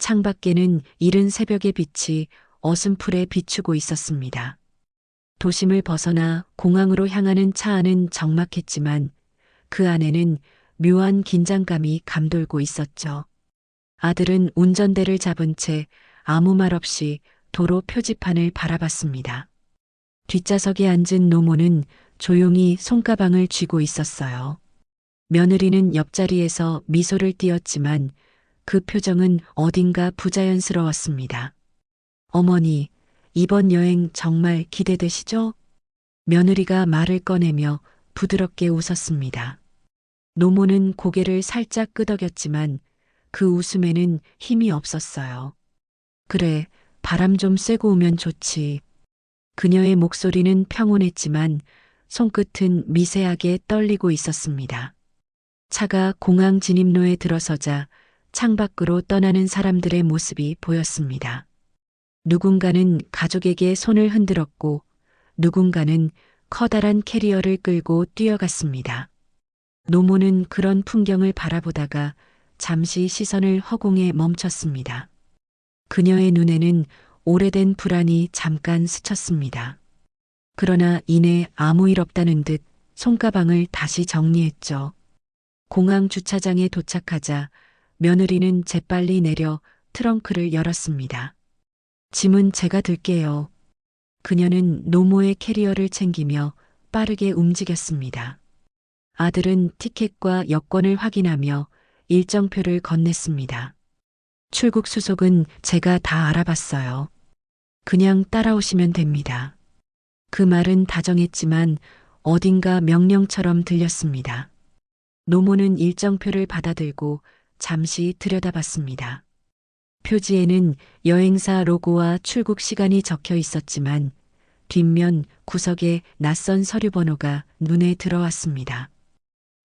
창밖에는 이른 새벽의 빛이 어슴풀에 비추고 있었습니다. 도심을 벗어나 공항으로 향하는 차 안은 적막했지만 그 안에는 묘한 긴장감이 감돌고 있었죠. 아들은 운전대를 잡은 채 아무 말 없이 도로 표지판을 바라봤습니다. 뒷좌석에 앉은 노모는 조용히 손가방을 쥐고 있었어요. 며느리는 옆자리에서 미소를 띄었지만 그 표정은 어딘가 부자연스러웠습니다. 어머니, 이번 여행 정말 기대되시죠? 며느리가 말을 꺼내며 부드럽게 웃었습니다. 노모는 고개를 살짝 끄덕였지만 그 웃음에는 힘이 없었어요. 그래, 바람 좀 쐬고 오면 좋지. 그녀의 목소리는 평온했지만 손끝은 미세하게 떨리고 있었습니다. 차가 공항 진입로에 들어서자 창밖으로 떠나는 사람들의 모습이 보였습니다. 누군가는 가족에게 손을 흔들었고 누군가는 커다란 캐리어를 끌고 뛰어갔습니다. 노모는 그런 풍경을 바라보다가 잠시 시선을 허공에 멈췄습니다. 그녀의 눈에는 오래된 불안이 잠깐 스쳤습니다. 그러나 이내 아무 일 없다는 듯 손가방을 다시 정리했죠. 공항 주차장에 도착하자 며느리는 재빨리 내려 트렁크를 열었습니다. 짐은 제가 들게요. 그녀는 노모의 캐리어를 챙기며 빠르게 움직였습니다. 아들은 티켓과 여권을 확인하며 일정표를 건넸습니다. 출국 수속은 제가 다 알아봤어요. 그냥 따라오시면 됩니다. 그 말은 다정했지만 어딘가 명령처럼 들렸습니다. 노모는 일정표를 받아들고 잠시 들여다봤습니다. 표지에는 여행사 로고와 출국 시간이 적혀 있었지만 뒷면 구석에 낯선 서류 번호가 눈에 들어왔습니다.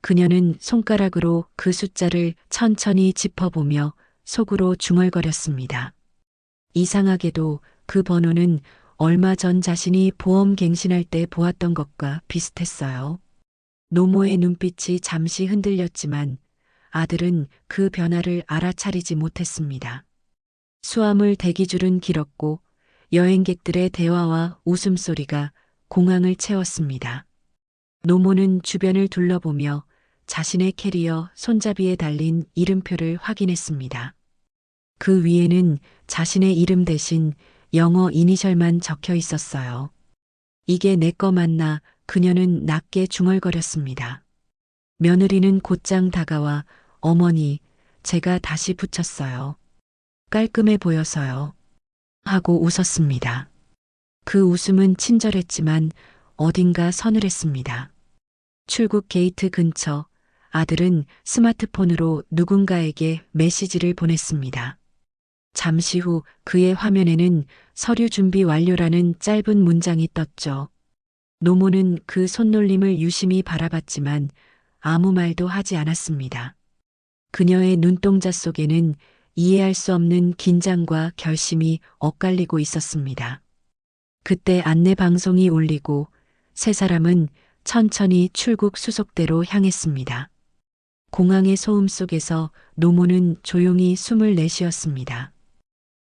그녀는 손가락으로 그 숫자를 천천히 짚어보며 속으로 중얼거렸습니다. 이상하게도 그 번호는 얼마 전 자신이 보험 갱신할 때 보았던 것과 비슷했어요. 노모의 눈빛이 잠시 흔들렸지만 아들은 그 변화를 알아차리지 못했습니다. 수화물 대기줄은 길었고 여행객들의 대화와 웃음소리가 공항을 채웠습니다. 노모는 주변을 둘러보며 자신의 캐리어 손잡이에 달린 이름표를 확인했습니다. 그 위에는 자신의 이름 대신 영어 이니셜만 적혀 있었어요. 이게 내 거 맞나? 그녀는 낮게 중얼거렸습니다. 며느리는 곧장 다가와 어머니, 제가 다시 붙였어요. 깔끔해 보여서요. 하고 웃었습니다. 그 웃음은 친절했지만 어딘가 서늘했습니다. 출국 게이트 근처 아들은 스마트폰으로 누군가에게 메시지를 보냈습니다. 잠시 후 그의 화면에는 서류 준비 완료라는 짧은 문장이 떴죠. 노모는 그 손놀림을 유심히 바라봤지만 아무 말도 하지 않았습니다. 그녀의 눈동자 속에는 이해할 수 없는 긴장과 결심이 엇갈리고 있었습니다. 그때 안내 방송이 울리고 세 사람은 천천히 출국 수속대로 향했습니다. 공항의 소음 속에서 노모는 조용히 숨을 내쉬었습니다.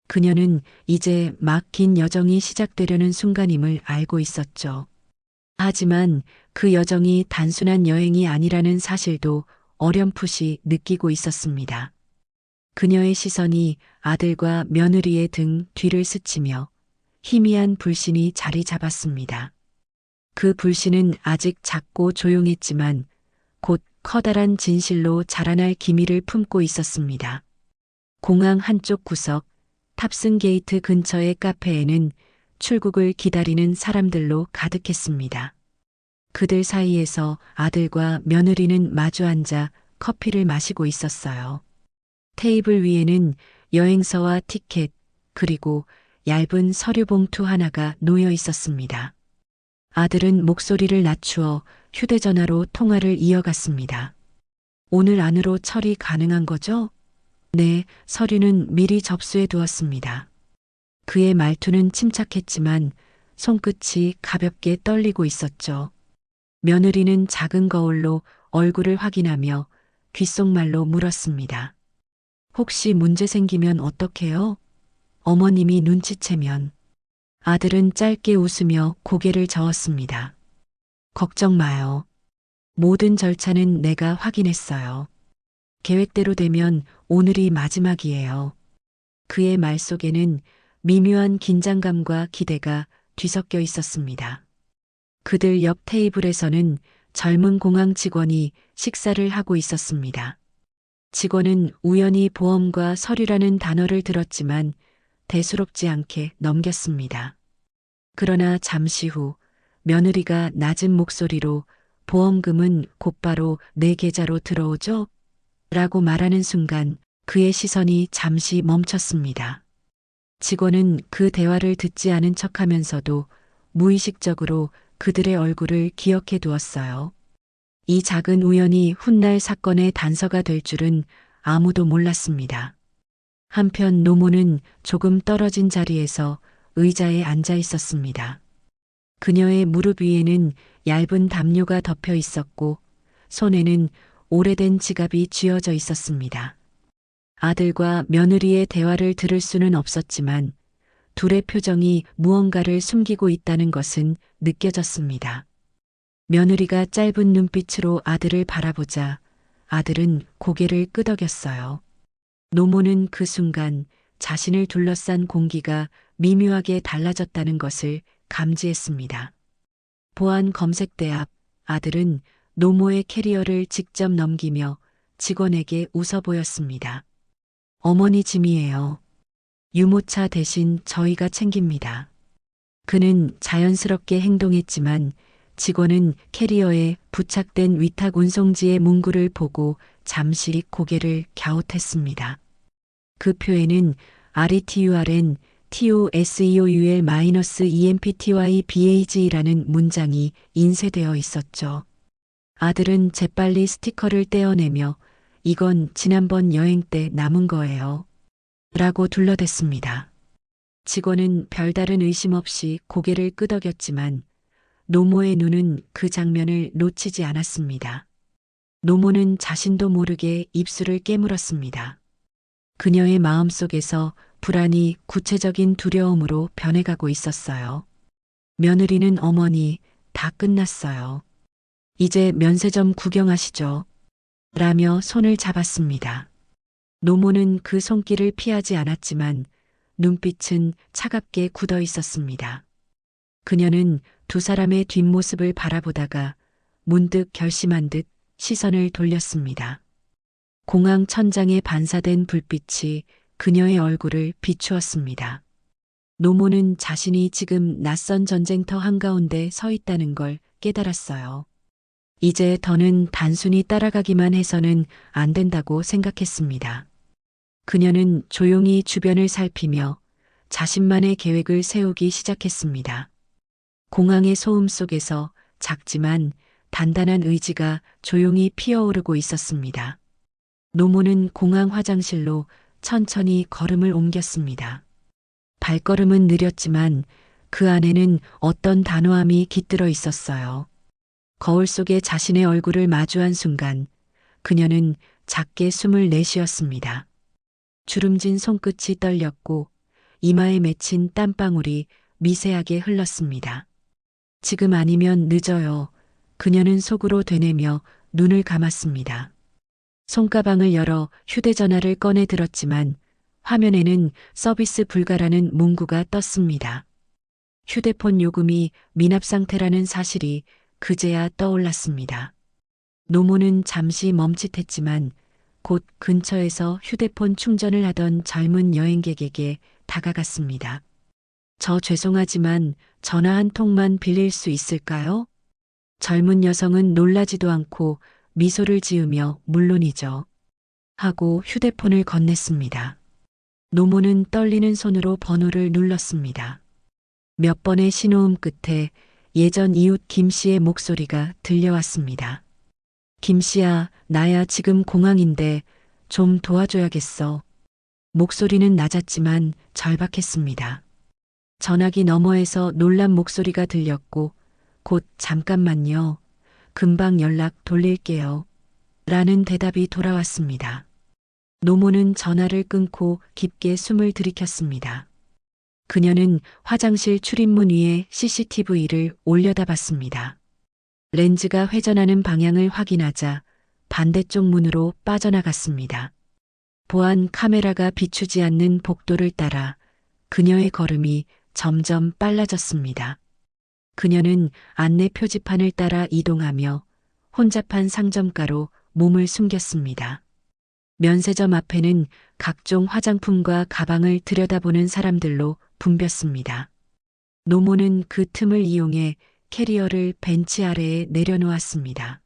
그녀는 이제 막 긴 여정이 시작되려는 순간임을 알고 있었죠. 하지만 그 여정이 단순한 여행이 아니라는 사실도 어렴풋이 느끼고 있었습니다. 그녀의 시선이 아들과 며느리의 등 뒤를 스치며 희미한 불신이 자리 잡았습니다. 그 불신은 아직 작고 조용했지만 곧 커다란 진실로 자라날 기미를 품고 있었습니다. 공항 한쪽 구석 탑승 게이트 근처의 카페에는 출국을 기다리는 사람들로 가득했습니다. 그들 사이에서 아들과 며느리는 마주 앉아 커피를 마시고 있었어요. 테이블 위에는 여행서와 티켓, 그리고 얇은 서류 봉투 하나가 놓여 있었습니다. 아들은 목소리를 낮추어 휴대전화로 통화를 이어갔습니다. 오늘 안으로 처리 가능한 거죠? 네, 서류는 미리 접수해 두었습니다. 그의 말투는 침착했지만 손끝이 가볍게 떨리고 있었죠. 며느리는 작은 거울로 얼굴을 확인하며 귓속말로 물었습니다. 혹시 문제 생기면 어떡해요? 어머님이 눈치채면. 아들은 짧게 웃으며 고개를 저었습니다. 걱정 마요. 모든 절차는 내가 확인했어요. 계획대로 되면 오늘이 마지막이에요. 그의 말 속에는 미묘한 긴장감과 기대가 뒤섞여 있었습니다. 그들 옆 테이블에서는 젊은 공항 직원이 식사를 하고 있었습니다. 직원은 우연히 보험과 서류라는 단어를 들었지만 대수롭지 않게 넘겼습니다. 그러나 잠시 후 며느리가 낮은 목소리로 보험금은 곧바로 내 계좌로 들어오죠? 라고 말하는 순간 그의 시선이 잠시 멈췄습니다. 직원은 그 대화를 듣지 않은 척하면서도 무의식적으로 그들의 얼굴을 기억해 두었어요. 이 작은 우연이 훗날 사건의 단서가 될 줄은 아무도 몰랐습니다. 한편 노모는 조금 떨어진 자리에서 의자에 앉아 있었습니다. 그녀의 무릎 위에는 얇은 담요가 덮여 있었고 손에는 오래된 지갑이 쥐어져 있었습니다. 아들과 며느리의 대화를 들을 수는 없었지만 둘의 표정이 무언가를 숨기고 있다는 것은 느껴졌습니다. 며느리가 짧은 눈빛으로 아들을 바라보자 아들은 고개를 끄덕였어요. 노모는 그 순간 자신을 둘러싼 공기가 미묘하게 달라졌다는 것을 감지했습니다. 보안 검색대 앞 아들은 노모의 캐리어를 직접 넘기며 직원에게 웃어 보였습니다. 어머니 짐이에요. 유모차 대신 저희가 챙깁니다. 그는 자연스럽게 행동했지만 직원은 캐리어에 부착된 위탁 운송지의 문구를 보고 잠시 고개를 갸웃했습니다. 그 표에는 RETURN TOSEOUL-EMPTYBAG라는 문장이 인쇄되어 있었죠. 아들은 재빨리 스티커를 떼어내며 이건 지난번 여행 때 남은 거예요. 라고 둘러댔습니다. 직원은 별다른 의심 없이 고개를 끄덕였지만 노모의 눈은 그 장면을 놓치지 않았습니다. 노모는 자신도 모르게 입술을 깨물었습니다. 그녀의 마음속에서 불안이 구체적인 두려움으로 변해가고 있었어요. 며느리는 어머니, 다 끝났어요. 이제 면세점 구경하시죠. 라며 손을 잡았습니다. 노모는 그 손길을 피하지 않았지만 눈빛은 차갑게 굳어 있었습니다. 그녀는 두 사람의 뒷모습을 바라보다가 문득 결심한 듯 시선을 돌렸습니다. 공항 천장에 반사된 불빛이 그녀의 얼굴을 비추었습니다. 노모는 자신이 지금 낯선 전쟁터 한가운데 서 있다는 걸 깨달았어요. 이제 더는 단순히 따라가기만 해서는 안 된다고 생각했습니다. 그녀는 조용히 주변을 살피며 자신만의 계획을 세우기 시작했습니다. 공항의 소음 속에서 작지만 단단한 의지가 조용히 피어오르고 있었습니다. 노모는 공항 화장실로 천천히 걸음을 옮겼습니다. 발걸음은 느렸지만 그 안에는 어떤 단호함이 깃들어 있었어요. 거울 속에 자신의 얼굴을 마주한 순간 그녀는 작게 숨을 내쉬었습니다. 주름진 손끝이 떨렸고 이마에 맺힌 땀방울이 미세하게 흘렀습니다. 지금 아니면 늦어요. 그녀는 속으로 되뇌며 눈을 감았습니다. 손가방을 열어 휴대전화를 꺼내 들었지만 화면에는 서비스 불가라는 문구가 떴습니다. 휴대폰 요금이 미납 상태라는 사실이 그제야 떠올랐습니다. 노모는 잠시 멈칫했지만 곧 근처에서 휴대폰 충전을 하던 젊은 여행객에게 다가갔습니다. 저 죄송하지만 전화 한 통만 빌릴 수 있을까요? 젊은 여성은 놀라지도 않고 미소를 지으며 물론이죠. 하고 휴대폰을 건넸습니다. 노모는 떨리는 손으로 번호를 눌렀습니다. 몇 번의 신호음 끝에 예전 이웃 김 씨의 목소리가 들려왔습니다. 김 씨야, 나야 지금 공항인데 좀 도와줘야겠어. 목소리는 낮았지만 절박했습니다. 전화기 너머에서 놀란 목소리가 들렸고 곧 잠깐만요. 금방 연락 돌릴게요. 라는 대답이 돌아왔습니다. 노모는 전화를 끊고 깊게 숨을 들이켰습니다. 그녀는 화장실 출입문 위에 CCTV를 올려다봤습니다. 렌즈가 회전하는 방향을 확인하자 반대쪽 문으로 빠져나갔습니다. 보안 카메라가 비추지 않는 복도를 따라 그녀의 걸음이 점점 빨라졌습니다. 그녀는 안내 표지판을 따라 이동하며 혼잡한 상점가로 몸을 숨겼습니다. 면세점 앞에는 각종 화장품과 가방을 들여다보는 사람들로 붐볐습니다. 노모는 그 틈을 이용해 캐리어를 벤치 아래에 내려놓았습니다.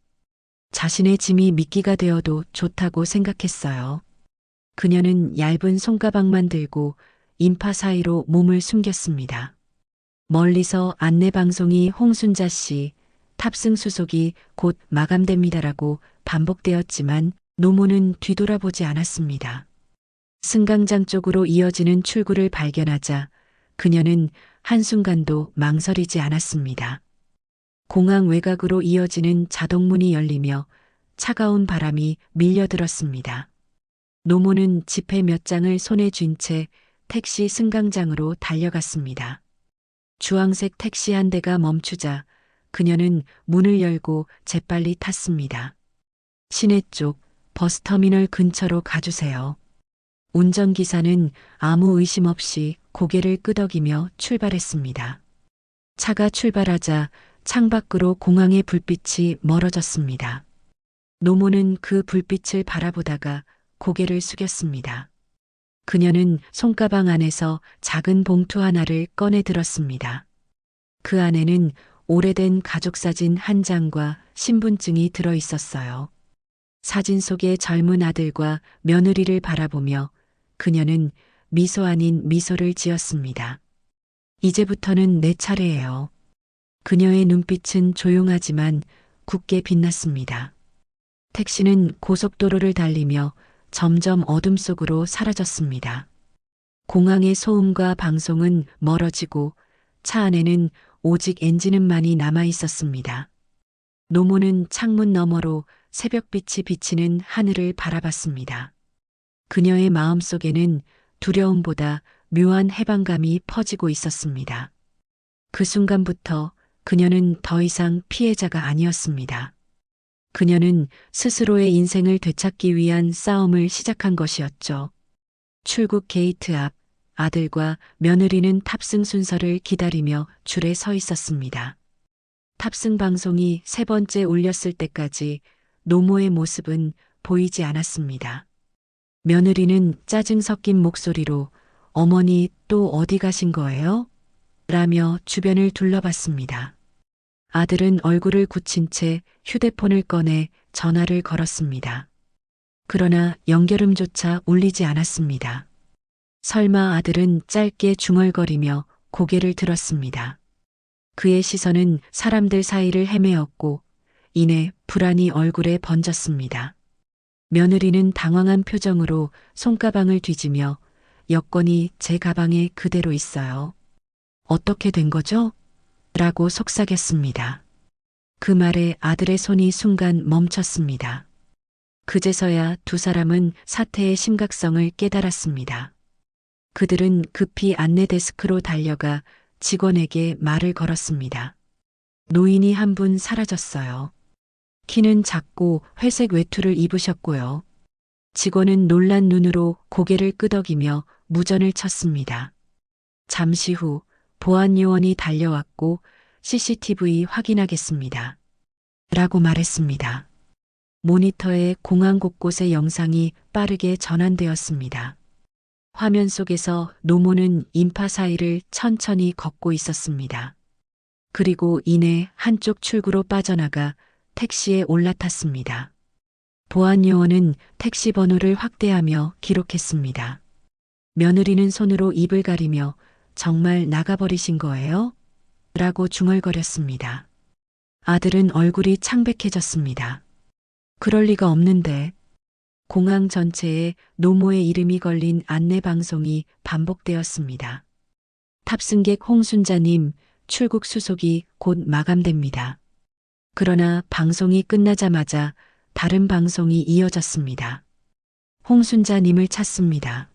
자신의 짐이 미끼가 되어도 좋다고 생각했어요. 그녀는 얇은 손가방만 들고 인파 사이로 몸을 숨겼습니다. 멀리서 안내방송이 홍순자 씨, 탑승 수속이 곧 마감됩니다라고 반복되었지만 노모는 뒤돌아보지 않았습니다. 승강장 쪽으로 이어지는 출구를 발견하자 그녀는 한순간도 망설이지 않았습니다. 공항 외곽으로 이어지는 자동문이 열리며 차가운 바람이 밀려들었습니다. 노모는 지폐 몇 장을 손에 쥔 채 택시 승강장으로 달려갔습니다. 주황색 택시 한 대가 멈추자 그녀는 문을 열고 재빨리 탔습니다. 시내 쪽 버스터미널 근처로 가주세요. 운전기사는 아무 의심 없이 고개를 끄덕이며 출발했습니다. 차가 출발하자 창밖으로 공항의 불빛이 멀어졌습니다. 노모는 그 불빛을 바라보다가 고개를 숙였습니다. 그녀는 손가방 안에서 작은 봉투 하나를 꺼내 들었습니다. 그 안에는 오래된 가족사진 한 장과 신분증이 들어 있었어요. 사진 속의 젊은 아들과 며느리를 바라보며 그녀는 미소 아닌 미소를 지었습니다. 이제부터는 내 차례예요. 그녀의 눈빛은 조용하지만 굳게 빛났습니다. 택시는 고속도로를 달리며 점점 어둠 속으로 사라졌습니다. 공항의 소음과 방송은 멀어지고 차 안에는 오직 엔진음만이 남아 있었습니다. 노모는 창문 너머로 새벽빛이 비치는 하늘을 바라봤습니다. 그녀의 마음속에는 두려움보다 묘한 해방감이 퍼지고 있었습니다. 그 순간부터 그녀는 더 이상 피해자가 아니었습니다. 그녀는 스스로의 인생을 되찾기 위한 싸움을 시작한 것이었죠. 출국 게이트 앞 아들과 며느리는 탑승 순서를 기다리며 줄에 서 있었습니다. 탑승 방송이 세 번째 울렸을 때까지 노모의 모습은 보이지 않았습니다. 며느리는 짜증 섞인 목소리로 어머니 또 어디 가신 거예요? 라며 주변을 둘러봤습니다. 아들은 얼굴을 굳힌 채 휴대폰을 꺼내 전화를 걸었습니다. 그러나 연결음조차 울리지 않았습니다. 설마 아들은 짧게 중얼거리며 고개를 들었습니다. 그의 시선은 사람들 사이를 헤매었고 이내 불안이 얼굴에 번졌습니다. 며느리는 당황한 표정으로 손가방을 뒤지며 여권이 제 가방에 그대로 있어요. 어떻게 된 거죠? 라고 속삭였습니다. 그 말에 아들의 손이 순간 멈췄습니다. 그제서야 두 사람은 사태의 심각성을 깨달았습니다. 그들은 급히 안내 데스크로 달려가 직원에게 말을 걸었습니다. 노인이 한 분 사라졌어요. 키는 작고 회색 외투를 입으셨고요. 직원은 놀란 눈으로 고개를 끄덕이며 무전을 쳤습니다. 잠시 후 보안 요원이 달려왔고 CCTV 확인하겠습니다. 라고 말했습니다. 모니터에 공항 곳곳의 영상이 빠르게 전환되었습니다. 화면 속에서 노모는 인파 사이를 천천히 걷고 있었습니다. 그리고 이내 한쪽 출구로 빠져나가 택시에 올라탔습니다. 보안 요원은 택시 번호를 확대하며 기록했습니다. 며느리는 손으로 입을 가리며 정말 나가버리신 거예요? 라고 중얼거렸습니다. 아들은 얼굴이 창백해졌습니다. 그럴 리가 없는데. 공항 전체에 노모의 이름이 걸린 안내 방송이 반복되었습니다. 탑승객 홍순자님, 출국 수속이 곧 마감됩니다. 그러나 방송이 끝나자마자 다른 방송이 이어졌습니다. 홍순자님을 찾습니다.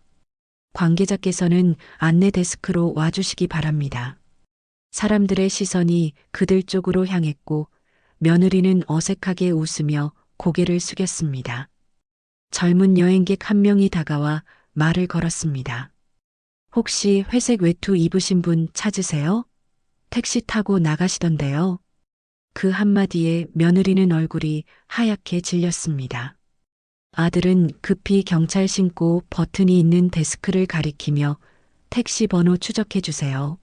관계자께서는 안내 데스크로 와주시기 바랍니다. 사람들의 시선이 그들 쪽으로 향했고 며느리는 어색하게 웃으며 고개를 숙였습니다. 젊은 여행객 한 명이 다가와 말을 걸었습니다. 혹시 회색 외투 입으신 분 찾으세요? 택시 타고 나가시던데요. 그 한마디에 며느리는 얼굴이 하얗게 질렸습니다. 아들은 급히 경찰 신고 버튼이 있는 데스크를 가리키며 택시 번호 추적해 주세요.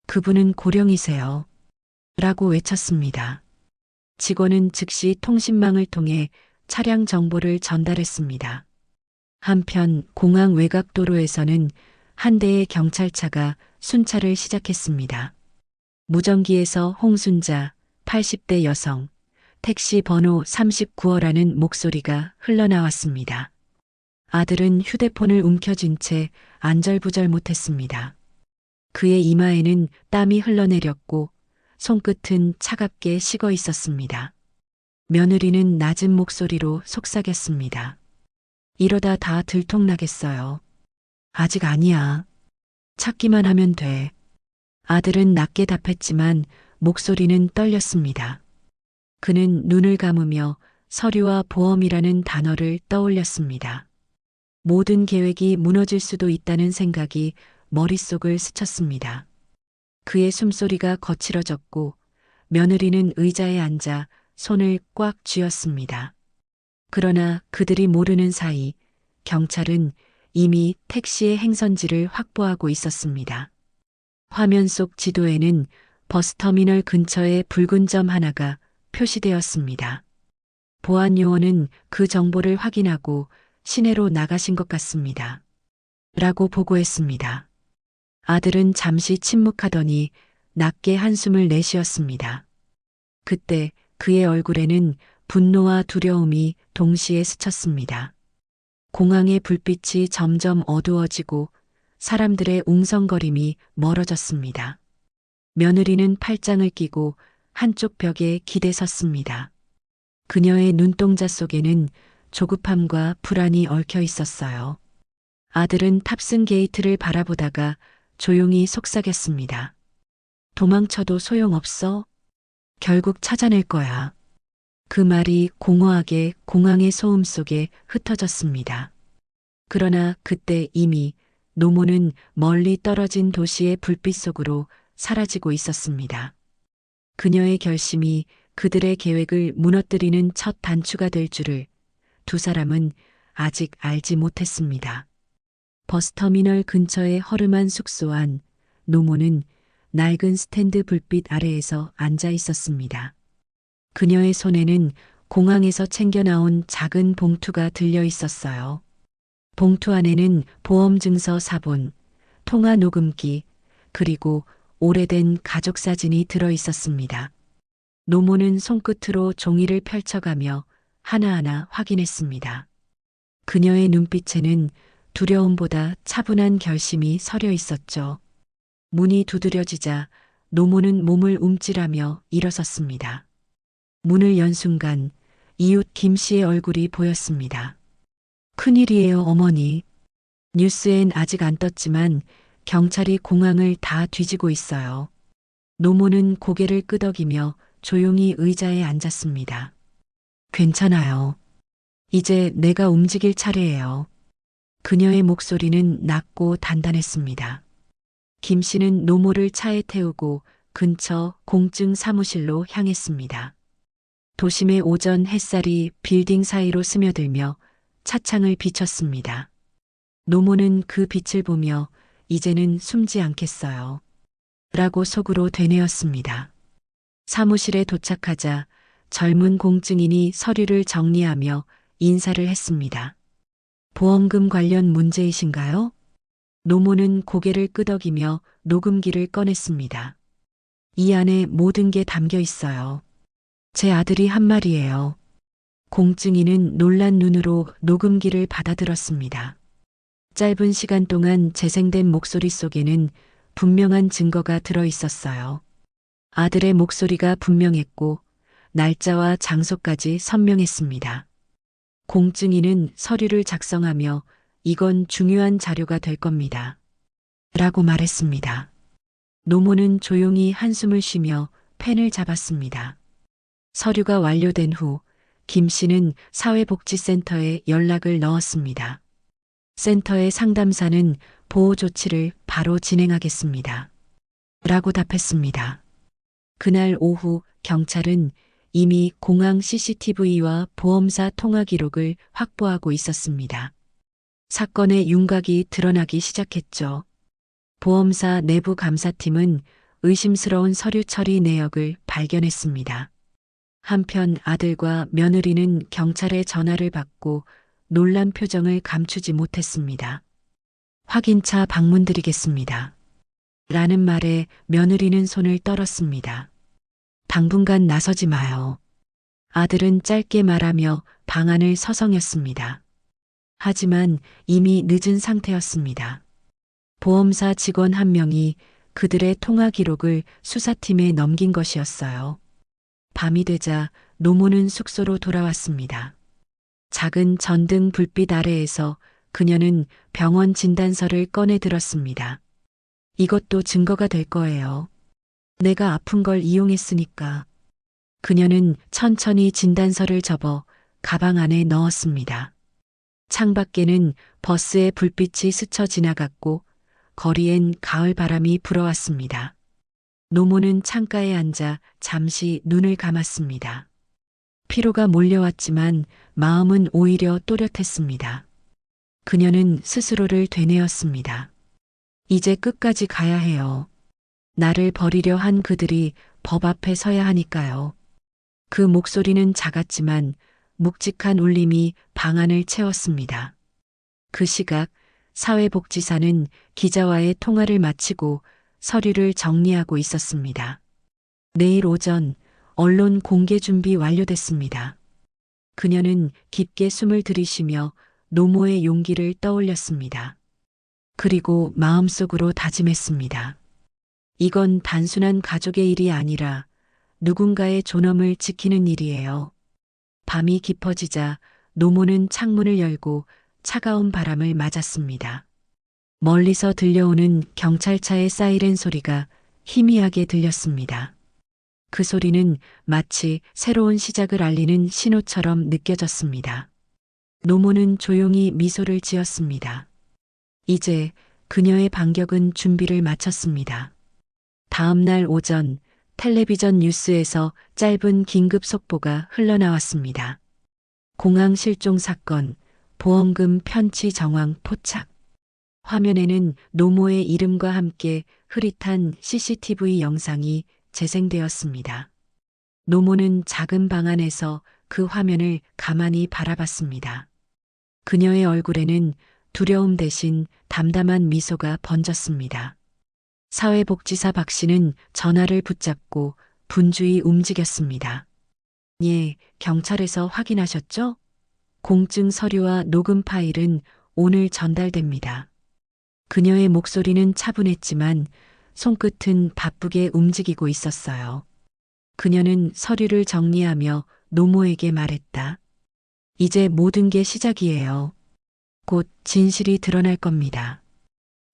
그분은 고령이세요. 라고 외쳤습니다. 직원은 즉시 통신망을 통해 차량 정보를 전달했습니다. 한편 공항 외곽 도로에서는 한 대의 경찰차가 순찰을 시작했습니다. 무전기에서 홍순자, 80대 여성, 택시 번호 39호라는 목소리가 흘러나왔습니다. 아들은 휴대폰을 움켜쥔 채 안절부절 못했습니다. 그의 이마에는 땀이 흘러내렸고 손끝은 차갑게 식어 있었습니다. 며느리는 낮은 목소리로 속삭였습니다. 이러다 다 들통나겠어요. 아직 아니야. 찾기만 하면 돼. 아들은 낮게 답했지만 목소리는 떨렸습니다. 그는 눈을 감으며 서류와 보험이라는 단어를 떠올렸습니다. 모든 계획이 무너질 수도 있다는 생각이 머릿속을 스쳤습니다. 그의 숨소리가 거칠어졌고 며느리는 의자에 앉아 손을 꽉 쥐었습니다. 그러나 그들이 모르는 사이 경찰은 이미 택시의 행선지를 확보하고 있었습니다. 화면 속 지도에는 버스터미널 근처에 붉은 점 하나가 표시되었습니다. 보안 요원은 그 정보를 확인하고 시내로 나가신 것 같습니다. 라고 보고했습니다. 아들은 잠시 침묵하더니 낮게 한숨을 내쉬었습니다. 그때 그의 얼굴에는 분노와 두려움이 동시에 스쳤습니다. 공항의 불빛이 점점 어두워지고 사람들의 웅성거림이 멀어졌습니다. 며느리는 팔짱을 끼고 한쪽 벽에 기대 섰습니다. 그녀의 눈동자 속에는 조급함과 불안이 얽혀 있었어요. 아들은 탑승 게이트를 바라보다가 조용히 속삭였습니다. 도망쳐도 소용없어? 결국 찾아낼 거야. 그 말이 공허하게 공항의 소음 속에 흩어졌습니다. 그러나 그때 이미 노모는 멀리 떨어진 도시의 불빛 속으로 사라지고 있었습니다. 그녀의 결심이 그들의 계획을 무너뜨리는 첫 단추가 될 줄을 두 사람은 아직 알지 못했습니다. 버스터미널 근처의 허름한 숙소 안 노모는 낡은 스탠드 불빛 아래에서 앉아 있었습니다. 그녀의 손에는 공항에서 챙겨 나온 작은 봉투가 들려 있었어요. 봉투 안에는 보험증서 사본, 통화 녹음기, 그리고 오래된 가족 사진이 들어 있었습니다. 노모는 손끝으로 종이를 펼쳐가며 하나하나 확인했습니다. 그녀의 눈빛에는 두려움보다 차분한 결심이 서려 있었죠. 문이 두드려지자 노모는 몸을 움찔하며 일어섰습니다. 문을 연 순간 이웃 김 씨의 얼굴이 보였습니다. 큰일이에요, 어머니. 뉴스엔 아직 안 떴지만 경찰이 공항을 다 뒤지고 있어요. 노모는 고개를 끄덕이며 조용히 의자에 앉았습니다. 괜찮아요. 이제 내가 움직일 차례예요. 그녀의 목소리는 낮고 단단했습니다. 김 씨는 노모를 차에 태우고 근처 공증 사무실로 향했습니다. 도심의 오전 햇살이 빌딩 사이로 스며들며 차창을 비쳤습니다. 노모는 그 빛을 보며 이제는 숨지 않겠어요. 라고 속으로 되뇌었습니다. 사무실에 도착하자 젊은 공증인이 서류를 정리하며 인사를 했습니다. 보험금 관련 문제이신가요? 노모는 고개를 끄덕이며 녹음기를 꺼냈습니다. 이 안에 모든 게 담겨 있어요. 제 아들이 한 말이에요. 공증인은 놀란 눈으로 녹음기를 받아들었습니다. 짧은 시간 동안 재생된 목소리 속에는 분명한 증거가 들어 있었어요. 아들의 목소리가 분명했고 날짜와 장소까지 선명했습니다. 공증인은 서류를 작성하며 이건 중요한 자료가 될 겁니다. 라고 말했습니다. 노모는 조용히 한숨을 쉬며 펜을 잡았습니다. 서류가 완료된 후 김 씨는 사회복지센터에 연락을 넣었습니다. 센터의 상담사는 보호 조치를 바로 진행하겠습니다. 라고 답했습니다. 그날 오후 경찰은 이미 공항 CCTV와 보험사 통화 기록을 확보하고 있었습니다. 사건의 윤곽이 드러나기 시작했죠. 보험사 내부 감사팀은 의심스러운 서류 처리 내역을 발견했습니다. 한편 아들과 며느리는 경찰의 전화를 받고 놀란 표정을 감추지 못했습니다. 확인차 방문드리겠습니다. 라는 말에 며느리는 손을 떨었습니다. 당분간 나서지 마요. 아들은 짧게 말하며 방안을 서성였습니다. 하지만 이미 늦은 상태였습니다. 보험사 직원 한 명이 그들의 통화 기록을 수사팀에 넘긴 것이었어요. 밤이 되자 노모는 숙소로 돌아왔습니다. 작은 전등 불빛 아래에서 그녀는 병원 진단서를 꺼내 들었습니다. 이것도 증거가 될 거예요. 내가 아픈 걸 이용했으니까. 그녀는 천천히 진단서를 접어 가방 안에 넣었습니다. 창밖에는 버스의 불빛이 스쳐 지나갔고 거리엔 가을 바람이 불어왔습니다. 노모는 창가에 앉아 잠시 눈을 감았습니다. 피로가 몰려왔지만 마음은 오히려 또렷했습니다. 그녀는 스스로를 되뇌었습니다. 이제 끝까지 가야 해요. 나를 버리려 한 그들이 법 앞에 서야 하니까요. 그 목소리는 작았지만 묵직한 울림이 방안을 채웠습니다. 그 시각 사회복지사는 기자와의 통화를 마치고 서류를 정리하고 있었습니다. 내일 오전 언론 공개 준비 완료됐습니다. 그녀는 깊게 숨을 들이쉬며 노모의 용기를 떠올렸습니다. 그리고 마음속으로 다짐했습니다. 이건 단순한 가족의 일이 아니라 누군가의 존엄을 지키는 일이에요. 밤이 깊어지자 노모는 창문을 열고 차가운 바람을 맞았습니다. 멀리서 들려오는 경찰차의 사이렌 소리가 희미하게 들렸습니다. 그 소리는 마치 새로운 시작을 알리는 신호처럼 느껴졌습니다. 노모는 조용히 미소를 지었습니다. 이제 그녀의 반격은 준비를 마쳤습니다. 다음 날 오전 텔레비전 뉴스에서 짧은 긴급 속보가 흘러나왔습니다. 공항 실종 사건, 보험금 편취 정황 포착. 화면에는 노모의 이름과 함께 흐릿한 CCTV 영상이 재생되었습니다. 노모는 작은 방 안에서 그 화면을 가만히 바라봤습니다. 그녀의 얼굴에는 두려움 대신 담담한 미소가 번졌습니다. 사회복지사 박 씨는 전화를 붙잡고 분주히 움직였습니다. 예, 경찰에서 확인하셨죠? 공증 서류와 녹음 파일은 오늘 전달됩니다. 그녀의 목소리는 차분했지만 손끝은 바쁘게 움직이고 있었어요. 그녀는 서류를 정리하며 노모에게 말했다. 이제 모든 게 시작이에요. 곧 진실이 드러날 겁니다.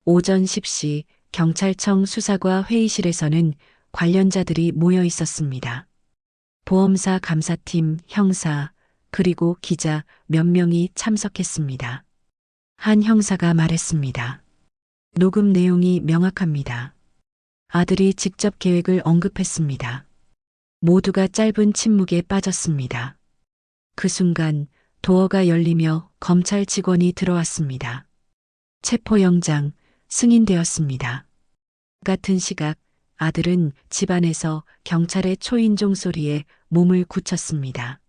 오전 10시 경찰청 수사과 회의실에서는 관련자들이 모여 있었습니다. 보험사 감사팀, 형사, 그리고 기자 몇 명이 참석했습니다. 한 형사가 말했습니다. 녹음 내용이 명확합니다. 아들이 직접 계획을 언급했습니다. 모두가 짧은 침묵에 빠졌습니다. 그 순간 도어가 열리며 검찰 직원이 들어왔습니다. 체포영장 승인되었습니다. 같은 시각 아들은 집안에서 경찰의 초인종 소리에 몸을 굳혔습니다.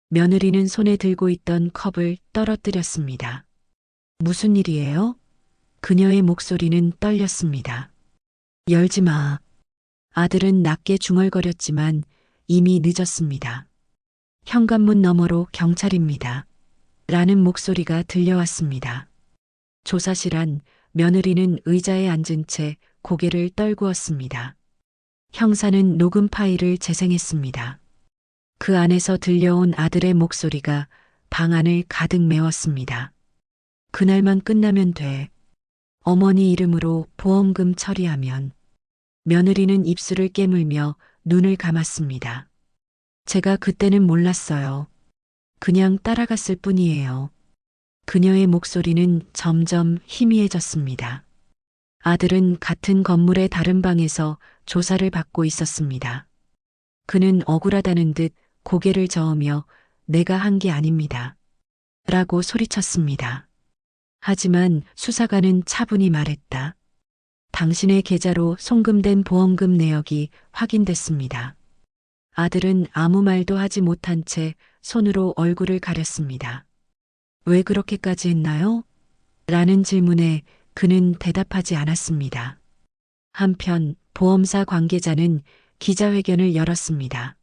며느리는 손에 들고 있던 컵을 떨어뜨렸습니다. 무슨 일이에요? 그녀의 목소리는 떨렸습니다. 열지 마. 아들은 낮게 중얼거렸지만 이미 늦었습니다. 현관문 너머로 경찰입니다. 라는 목소리가 들려왔습니다. 조사실 안 며느리는 의자에 앉은 채 고개를 떨구었습니다. 형사는 녹음 파일을 재생했습니다. 그 안에서 들려온 아들의 목소리가 방 안을 가득 메웠습니다. 그날만 끝나면 돼. 어머니 이름으로 보험금 처리하면. 며느리는 입술을 깨물며 눈을 감았습니다. 제가 그때는 몰랐어요. 그냥 따라갔을 뿐이에요. 그녀의 목소리는 점점 희미해졌습니다. 아들은 같은 건물의 다른 방에서 조사를 받고 있었습니다. 그는 억울하다는 듯 고개를 저으며 내가 한 게 아닙니다. 라고 소리쳤습니다. 하지만 수사관은 차분히 말했다. 당신의 계좌로 송금된 보험금 내역이 확인됐습니다. 아들은 아무 말도 하지 못한 채 손으로 얼굴을 가렸습니다. 왜 그렇게까지 했나요? 라는 질문에 그는 대답하지 않았습니다. 한편 보험사 관계자는 기자회견을 열었습니다.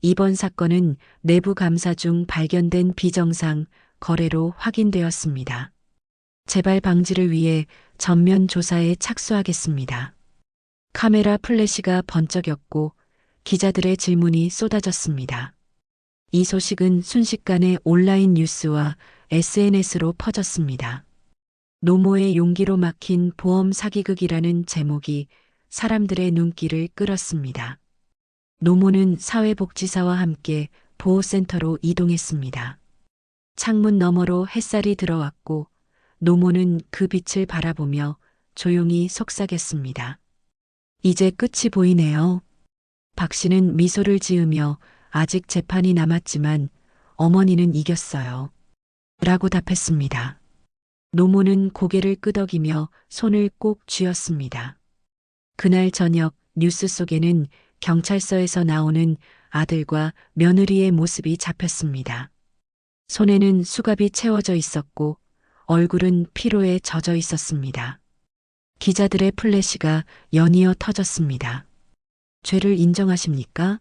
이번 사건은 내부 감사 중 발견된 비정상 거래로 확인되었습니다. 재발 방지를 위해 전면 조사에 착수하겠습니다. 카메라 플래시가 번쩍였고 기자들의 질문이 쏟아졌습니다. 이 소식은 순식간에 온라인 뉴스와 SNS로 퍼졌습니다. 노모의 용기로 막힌 보험 사기극이라는 제목이 사람들의 눈길을 끌었습니다. 노모는 사회복지사와 함께 보호센터로 이동했습니다. 창문 너머로 햇살이 들어왔고 노모는 그 빛을 바라보며 조용히 속삭였습니다. 이제 끝이 보이네요. 박 씨는 미소를 지으며 아직 재판이 남았지만 어머니는 이겼어요. 라고 답했습니다. 노모는 고개를 끄덕이며 손을 꼭 쥐었습니다. 그날 저녁 뉴스 속에는 경찰서에서 나오는 아들과 며느리의 모습이 잡혔습니다. 손에는 수갑이 채워져 있었고 얼굴은 피로에 젖어 있었습니다. 기자들의 플래시가 연이어 터졌습니다. 죄를 인정하십니까?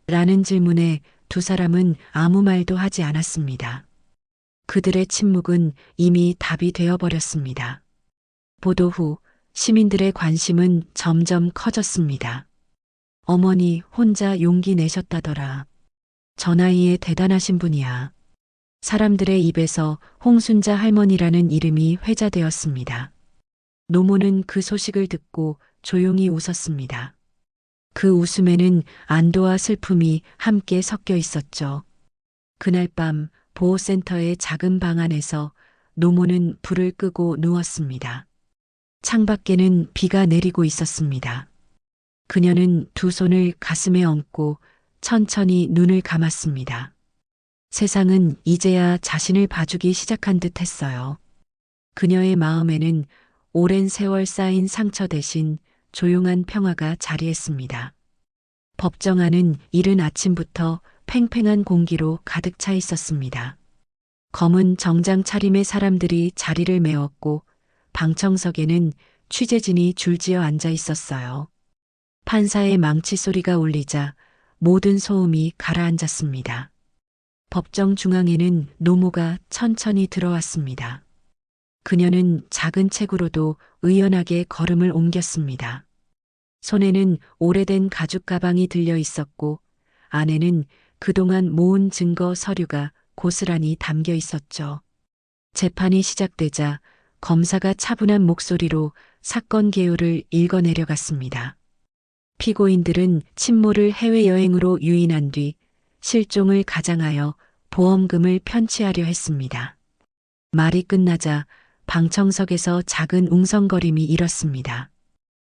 라는 질문에 두 사람은 아무 말도 하지 않았습니다. 그들의 침묵은 이미 답이 되어버렸습니다. 보도 후 시민들의 관심은 점점 커졌습니다. 어머니 혼자 용기 내셨다더라. 저 나이에 대단하신 분이야. 사람들의 입에서 홍순자 할머니라는 이름이 회자되었습니다. 노모는 그 소식을 듣고 조용히 웃었습니다. 그 웃음에는 안도와 슬픔이 함께 섞여 있었죠. 그날 밤 보호센터의 작은 방 안에서 노모는 불을 끄고 누웠습니다. 창밖에는 비가 내리고 있었습니다. 그녀는 두 손을 가슴에 얹고 천천히 눈을 감았습니다. 세상은 이제야 자신을 봐주기 시작한 듯 했어요. 그녀의 마음에는 오랜 세월 쌓인 상처 대신 조용한 평화가 자리했습니다. 법정 안은 이른 아침부터 팽팽한 공기로 가득 차 있었습니다. 검은 정장 차림의 사람들이 자리를 메웠고 방청석에는 취재진이 줄지어 앉아 있었어요. 판사의 망치 소리가 울리자 모든 소음이 가라앉았습니다. 법정 중앙에는 노모가 천천히 들어왔습니다. 그녀는 작은 책으로도 의연하게 걸음을 옮겼습니다. 손에는 오래된 가죽 가방이 들려 있었고 안에는 그동안 모은 증거 서류가 고스란히 담겨 있었죠. 재판이 시작되자 검사가 차분한 목소리로 사건 개요를 읽어내려갔습니다. 피고인들은 친모를 해외여행으로 유인한 뒤 실종을 가장하여 보험금을 편취하려 했습니다. 말이 끝나자 방청석에서 작은 웅성거림이 일었습니다.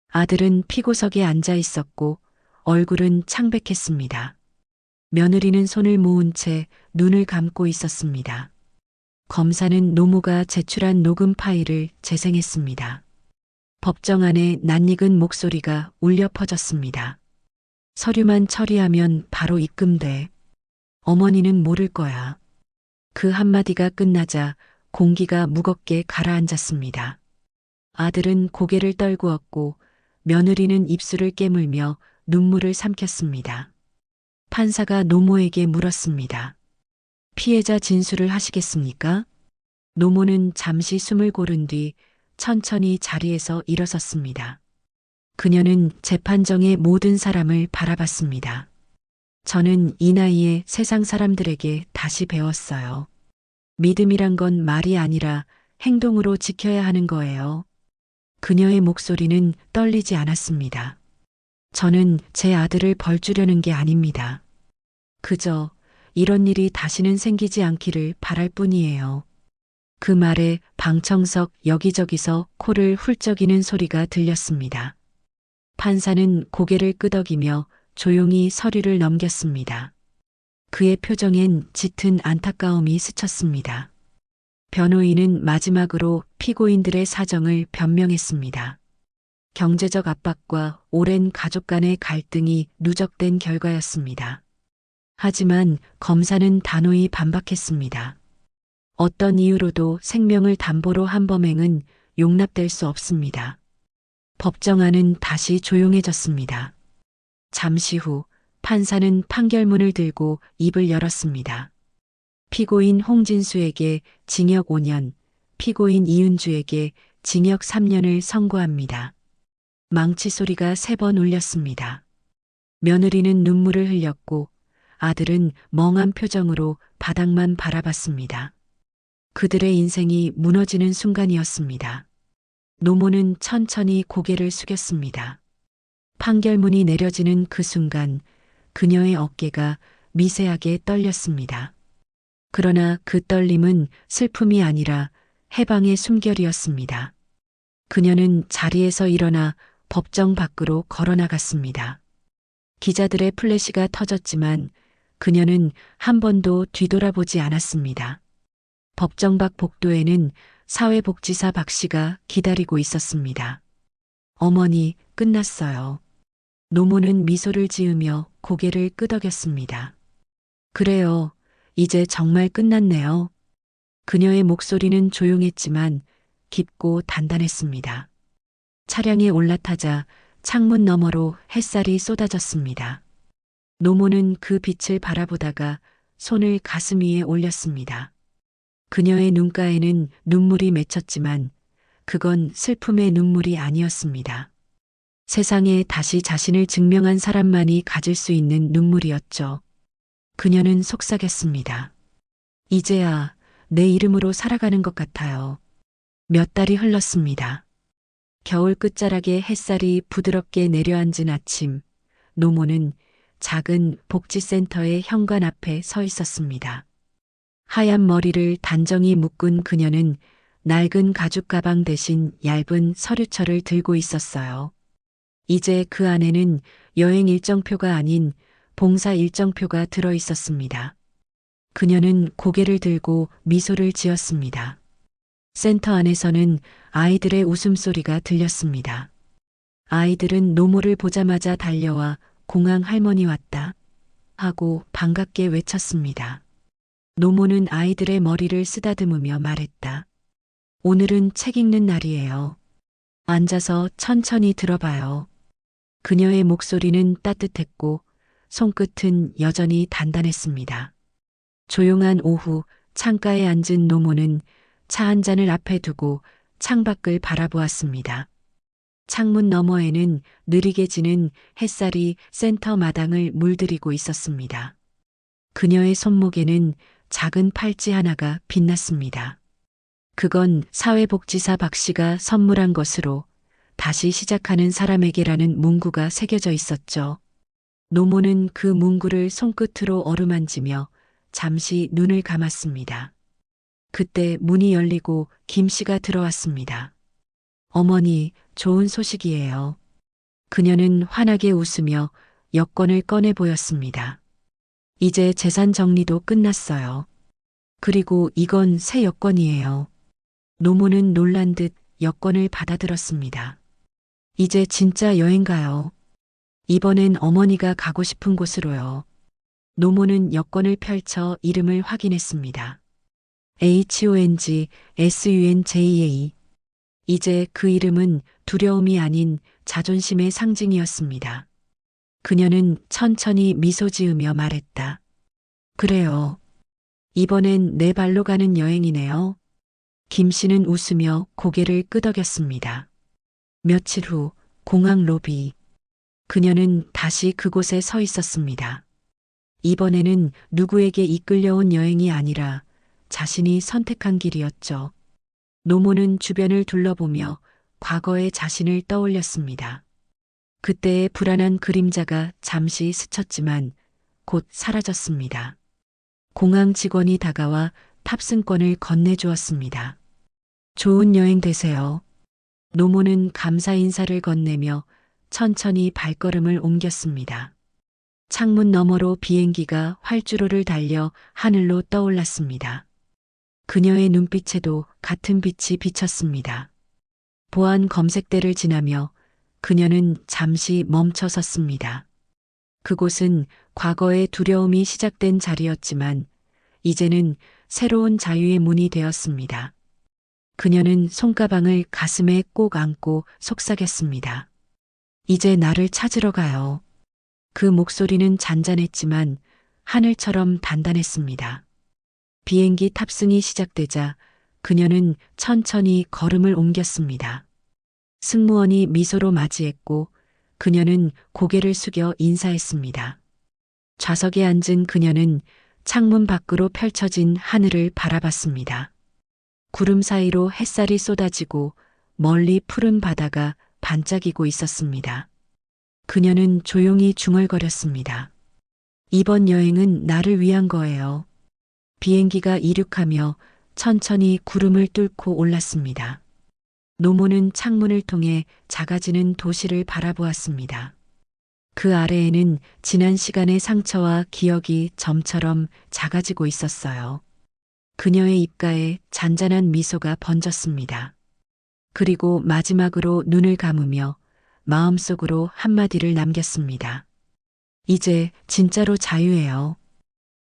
아들은 피고석에 앉아 있었고 얼굴은 창백했습니다. 며느리는 손을 모은 채 눈을 감고 있었습니다. 검사는 노모가 제출한 녹음 파일을 재생했습니다. 법정 안에 낯익은 목소리가 울려 퍼졌습니다. 서류만 처리하면 바로 입금돼. 어머니는 모를 거야. 그 한마디가 끝나자 공기가 무겁게 가라앉았습니다. 아들은 고개를 떨구었고 며느리는 입술을 깨물며 눈물을 삼켰습니다. 판사가 노모에게 물었습니다. 피해자 진술을 하시겠습니까? 노모는 잠시 숨을 고른 뒤 천천히 자리에서 일어섰습니다. 그녀는 재판정의 모든 사람을 바라봤습니다. 저는 이 나이에 세상 사람들에게 다시 배웠어요. 믿음이란 건 말이 아니라 행동으로 지켜야 하는 거예요. 그녀의 목소리는 떨리지 않았습니다. 저는 제 아들을 벌주려는 게 아닙니다. 그저 이런 일이 다시는 생기지 않기를 바랄 뿐이에요. 그 말에 방청석 여기저기서 코를 훌쩍이는 소리가 들렸습니다. 판사는 고개를 끄덕이며 조용히 서류를 넘겼습니다. 그의 표정엔 짙은 안타까움이 스쳤습니다. 변호인은 마지막으로 피고인들의 사정을 변명했습니다. 경제적 압박과 오랜 가족 간의 갈등이 누적된 결과였습니다. 하지만 검사는 단호히 반박했습니다. 어떤 이유로도 생명을 담보로 한 범행은 용납될 수 없습니다. 법정안은 다시 조용해졌습니다. 잠시 후 판사는 판결문을 들고 입을 열었습니다. 피고인 홍진수에게 징역 5년, 피고인 이은주에게 징역 3년을 선고합니다. 망치 소리가 3번 울렸습니다. 며느리는 눈물을 흘렸고 아들은 멍한 표정으로 바닥만 바라봤습니다. 그들의 인생이 무너지는 순간이었습니다. 노모는 천천히 고개를 숙였습니다. 판결문이 내려지는 그 순간 그녀의 어깨가 미세하게 떨렸습니다. 그러나 그 떨림은 슬픔이 아니라 해방의 숨결이었습니다. 그녀는 자리에서 일어나 법정 밖으로 걸어나갔습니다. 기자들의 플래시가 터졌지만 그녀는 한 번도 뒤돌아보지 않았습니다. 법정 밖 복도에는 사회복지사 박 씨가 기다리고 있었습니다. 어머니, 끝났어요. 노모는 미소를 지으며 고개를 끄덕였습니다. 그래요. 이제 정말 끝났네요. 그녀의 목소리는 조용했지만 깊고 단단했습니다. 차량에 올라타자 창문 너머로 햇살이 쏟아졌습니다. 노모는 그 빛을 바라보다가 손을 가슴 위에 올렸습니다. 그녀의 눈가에는 눈물이 맺혔지만 그건 슬픔의 눈물이 아니었습니다. 세상에 다시 자신을 증명한 사람만이 가질 수 있는 눈물이었죠. 그녀는 속삭였습니다. 이제야 내 이름으로 살아가는 것 같아요. 몇 달이 흘렀습니다. 겨울 끝자락에 햇살이 부드럽게 내려앉은 아침, 노모는 작은 복지센터의 현관 앞에 서 있었습니다. 하얀 머리를 단정히 묶은 그녀는 낡은 가죽 가방 대신 얇은 서류철을 들고 있었어요. 이제 그 안에는 여행 일정표가 아닌 봉사 일정표가 들어 있었습니다. 그녀는 고개를 들고 미소를 지었습니다. 센터 안에서는 아이들의 웃음소리가 들렸습니다. 아이들은 노모를 보자마자 달려와 공항 할머니 왔다 하고 반갑게 외쳤습니다. 노모는 아이들의 머리를 쓰다듬으며 말했다. 오늘은 책 읽는 날이에요. 앉아서 천천히 들어봐요. 그녀의 목소리는 따뜻했고 손끝은 여전히 단단했습니다. 조용한 오후 창가에 앉은 노모는 차 한 잔을 앞에 두고 창밖을 바라보았습니다. 창문 너머에는 느리게 지는 햇살이 센터 마당을 물들이고 있었습니다. 그녀의 손목에는 작은 팔찌 하나가 빛났습니다. 그건 사회복지사 박 씨가 선물한 것으로 다시 시작하는 사람에게라는 문구가 새겨져 있었죠. 노모는 그 문구를 손끝으로 어루만지며 잠시 눈을 감았습니다. 그때 문이 열리고 김 씨가 들어왔습니다. 어머니, 좋은 소식이에요. 그녀는 환하게 웃으며 여권을 꺼내 보였습니다. 이제 재산 정리도 끝났어요. 그리고 이건 새 여권이에요. 노모는 놀란 듯 여권을 받아들었습니다. 이제 진짜 여행 가요. 이번엔 어머니가 가고 싶은 곳으로요. 노모는 여권을 펼쳐 이름을 확인했습니다. HONGSUNJA. 이제 그 이름은 두려움이 아닌 자존심의 상징이었습니다. 그녀는 천천히 미소 지으며 말했다. 그래요. 이번엔 내 발로 가는 여행이네요. 김 씨는 웃으며 고개를 끄덕였습니다. 며칠 후 공항 로비. 그녀는 다시 그곳에 서 있었습니다. 이번에는 누구에게 이끌려온 여행이 아니라 자신이 선택한 길이었죠. 노모는 주변을 둘러보며 과거의 자신을 떠올렸습니다. 그때의 불안한 그림자가 잠시 스쳤지만 곧 사라졌습니다. 공항 직원이 다가와 탑승권을 건네주었습니다. 좋은 여행 되세요. 노모는 감사 인사를 건네며 천천히 발걸음을 옮겼습니다. 창문 너머로 비행기가 활주로를 달려 하늘로 떠올랐습니다. 그녀의 눈빛에도 같은 빛이 비쳤습니다. 보안 검색대를 지나며 그녀는 잠시 멈춰 섰습니다. 그곳은 과거의 두려움이 시작된 자리였지만 이제는 새로운 자유의 문이 되었습니다. 그녀는 손가방을 가슴에 꼭 안고 속삭였습니다. 이제 나를 찾으러 가요. 그 목소리는 잔잔했지만 하늘처럼 단단했습니다. 비행기 탑승이 시작되자 그녀는 천천히 걸음을 옮겼습니다. 승무원이 미소로 맞이했고 그녀는 고개를 숙여 인사했습니다. 좌석에 앉은 그녀는 창문 밖으로 펼쳐진 하늘을 바라봤습니다. 구름 사이로 햇살이 쏟아지고 멀리 푸른 바다가 반짝이고 있었습니다. 그녀는 조용히 중얼거렸습니다. 이번 여행은 나를 위한 거예요. 비행기가 이륙하며 천천히 구름을 뚫고 올랐습니다. 노모는 창문을 통해 작아지는 도시를 바라보았습니다. 그 아래에는 지난 시간의 상처와 기억이 점처럼 작아지고 있었어요. 그녀의 입가에 잔잔한 미소가 번졌습니다. 그리고 마지막으로 눈을 감으며 마음속으로 한마디를 남겼습니다. 이제 진짜로 자유예요.